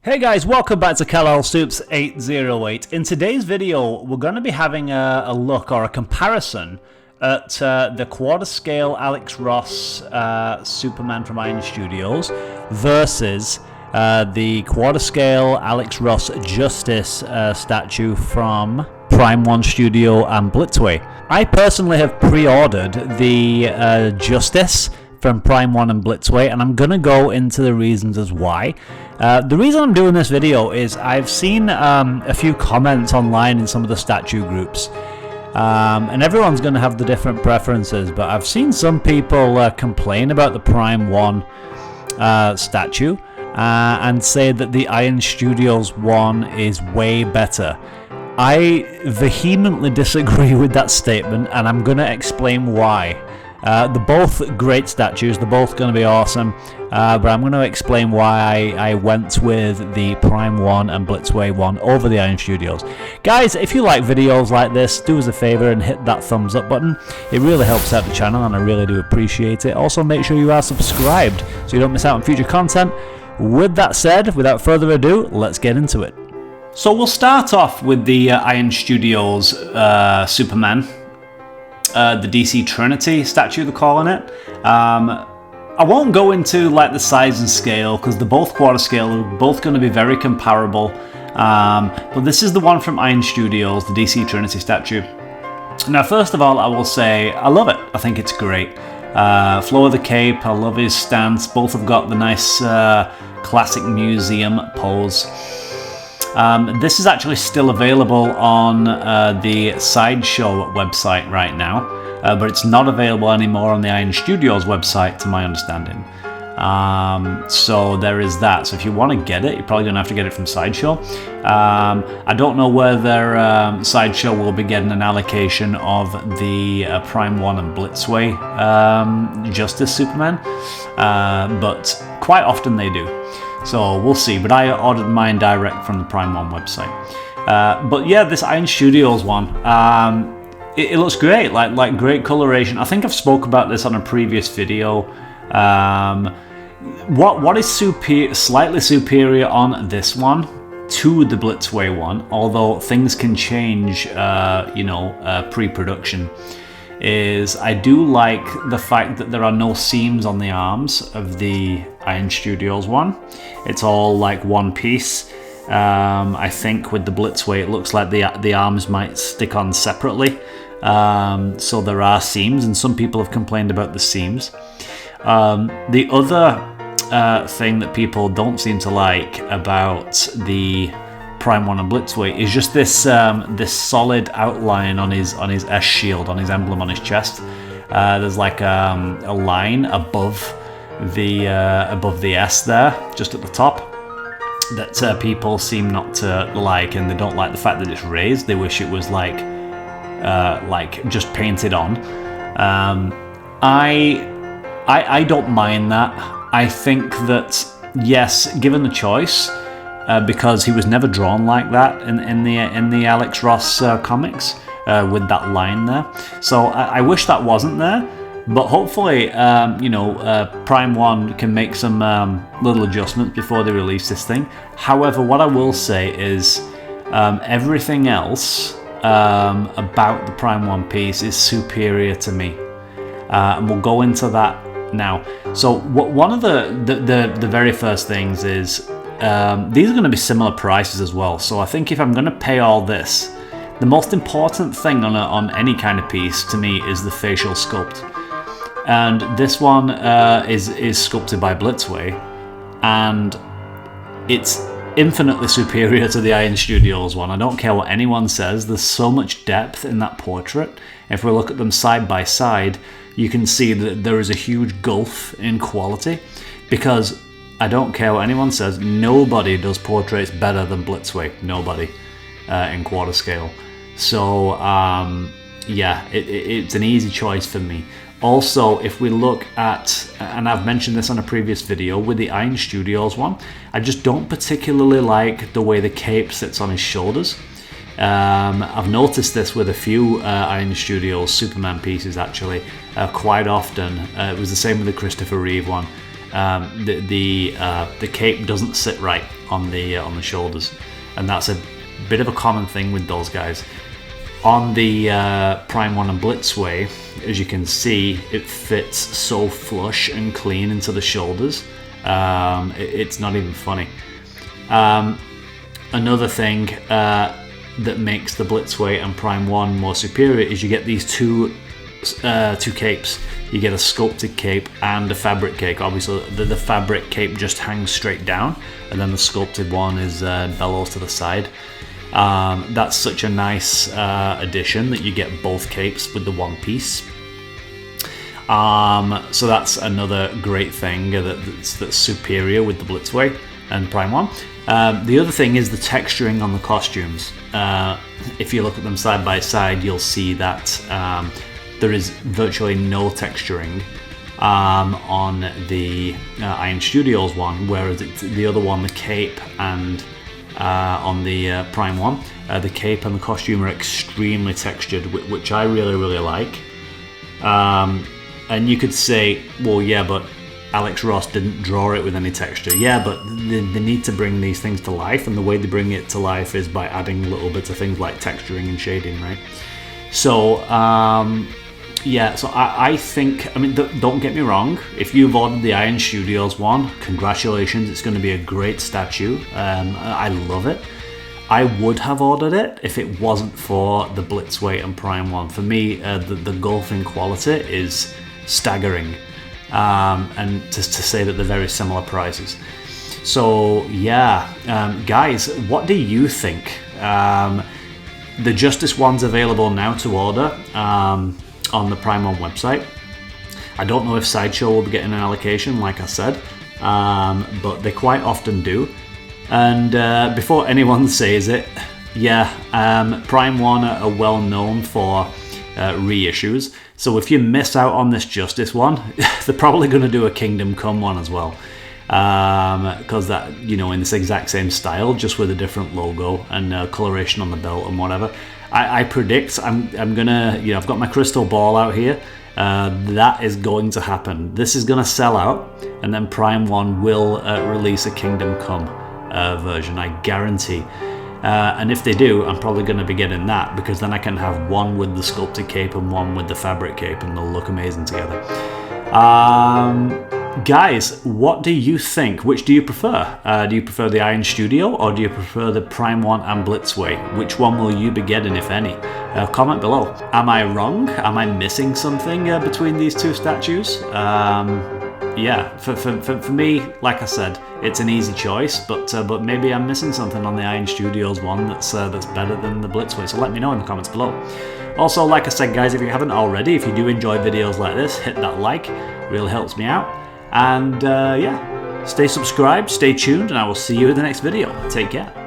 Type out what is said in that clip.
Hey guys, welcome back to Kal-El Soups 808. In today's video, we're going to be having a look or a comparison at the quarter scale Alex Ross Superman from Iron Studios versus the quarter scale Alex Ross Justice statue from Prime 1 Studio and Blitzway. I personally have pre-ordered the Justice from Prime 1 and Blitzway, and I'm gonna go into the reasons as why. The reason I'm doing this video is I've seen a few comments online in some of the statue groups, and everyone's gonna have the different preferences, but I've seen some people complain about the Prime 1 statue and say that the Iron Studios one is way better. I vehemently disagree with that statement, and I'm gonna explain why. They're both great statues, they're both going to be awesome, but I'm going to explain why I went with the Prime 1 and Blitzway 1 over the Iron Studios. Guys, if you like videos like this, do us a favour and hit that thumbs up button. It really helps out the channel and I really do appreciate it. Also, make sure you are subscribed so you don't miss out on future content. With that said, without further ado, let's get into it. So we'll start off with the Iron Studios Superman. The DC Trinity statue, they're calling it. I won't go into like the size and scale because they're both quarter scale, they're both going to be very comparable. But this is the one from Iron Studios, the DC Trinity statue. Now, first of all, I will say I love it. I think it's great. Flow of the cape, I love his stance. Both have got the nice classic museum pose. This is actually still available on the Sideshow website right now, but it's not available anymore on the Iron Studios website, to my understanding. So there is that. So if you want to get it, you're probably going to have to get it from Sideshow. I don't know whether Sideshow will be getting an allocation of the Prime 1 and Blitzway Justice Superman, but quite often they do. So we'll see, but I ordered mine direct from the Prime 1 website. But yeah, this Iron Studios one, it looks great, like great coloration. I think I've spoke about this on a previous video. What is slightly superior on this one to the Blitzway one, although things can change, pre-production, is I do like the fact that there are no seams on the arms of the Iron Studios one. It's all like one piece. I think with the Blitzway it looks like the arms might stick on separately, so there are seams, and some people have complained about the seams. The other thing that people don't seem to like about the Prime 1 and Blitzway is just this this solid outline on his S shield, on his emblem on his chest. There's like a line above the S there, just at the top, that people seem not to like, and they don't like the fact that it's raised. They wish it was like just painted on. I don't mind that. I think that, yes, given the choice, because he was never drawn like that in the Alex Ross comics, with that line there. So I wish that wasn't there, but hopefully Prime 1 can make some little adjustments before they release this thing. However, what I will say is everything else about the Prime 1 piece is superior to me, and we'll go into that now. So one of the very first things is these are going to be similar prices as well. So I think if I'm going to pay all this, the most important thing on any kind of piece to me is the facial sculpt. And this one is sculpted by Blitzway, and it's infinitely superior to the Iron Studios one. I don't care what anyone says, there's so much depth in that portrait. If we look at them side by side, you can see that there is a huge gulf in quality, because I don't care what anyone says, nobody does portraits better than Blitzway. Nobody in quarter scale. So yeah, it's an easy choice for me. Also, if we look at, and I've mentioned this on a previous video, with the Iron Studios one, I just don't particularly like the way the cape sits on his shoulders. I've noticed this with a few Iron Studios Superman pieces actually, quite often. It was the same with the Christopher Reeve one. the cape doesn't sit right on the shoulders, and that's a bit of a common thing with those guys. On the Prime 1 and Blitzway, as you can see, it fits so flush and clean into the shoulders. It's not even funny. Another thing that makes the Blitzway and Prime 1 more superior is you get these two capes. You get a sculpted cape and a fabric cape. Obviously the fabric cape just hangs straight down, and then the sculpted one is bellows to the side. That's such a nice addition that you get both capes with the one piece. So that's another great thing that's superior with the Blitzway and Prime 1. The other thing is the texturing on the costumes. If you look at them side by side, you'll see that there is virtually no texturing on the Iron Studios one, whereas the other one, the cape, and on the Prime 1, the cape and the costume are extremely textured, which I really like. And you could say, well, yeah, but Alex Ross didn't draw it with any texture. Yeah, but they need to bring these things to life, and the way they bring it to life is by adding little bits of things like texturing and shading, right? So yeah, so I think, I mean, don't get me wrong, if you've ordered the Iron Studios one, congratulations, it's going to be a great statue. I love it. I would have ordered it if it wasn't for the Blitzway and Prime 1. For me, the golf in quality is staggering, and to say that they're very similar prices. So yeah, guys, what do you think? The Justice one's available now to order on the Prime 1 website. I don't know if Sideshow will be getting an allocation, like I said, but they quite often do. And before anyone says it, yeah, Prime 1 are well known for reissues. So if you miss out on this Justice one, they're probably going to do a Kingdom Come one as well. Because that, you know, in this exact same style, just with a different logo and coloration on the belt and whatever. I predict I'm gonna, you know, I've got my crystal ball out here. That is going to happen. This is gonna sell out, and then Prime 1 will release a Kingdom Come version, I guarantee. And if they do, I'm probably going to be getting that, because then I can have one with the sculpted cape and one with the fabric cape, and they'll look amazing together. Guys, what do you think? Which do you prefer? Do you prefer the Iron Studio, or do you prefer the Prime 1 and Blitzway? Which one will you be getting, if any? Comment below. Am I wrong? Am I missing something between these two statues? Yeah, for me, like I said, it's an easy choice, but maybe I'm missing something on the Iron Studios one that's better than the Blitzway, so let me know in the comments below. Also, like I said, guys, if you haven't already, if you do enjoy videos like this, hit that like, it really helps me out. And yeah, stay subscribed, stay tuned, and I will see you in the next video. Take care.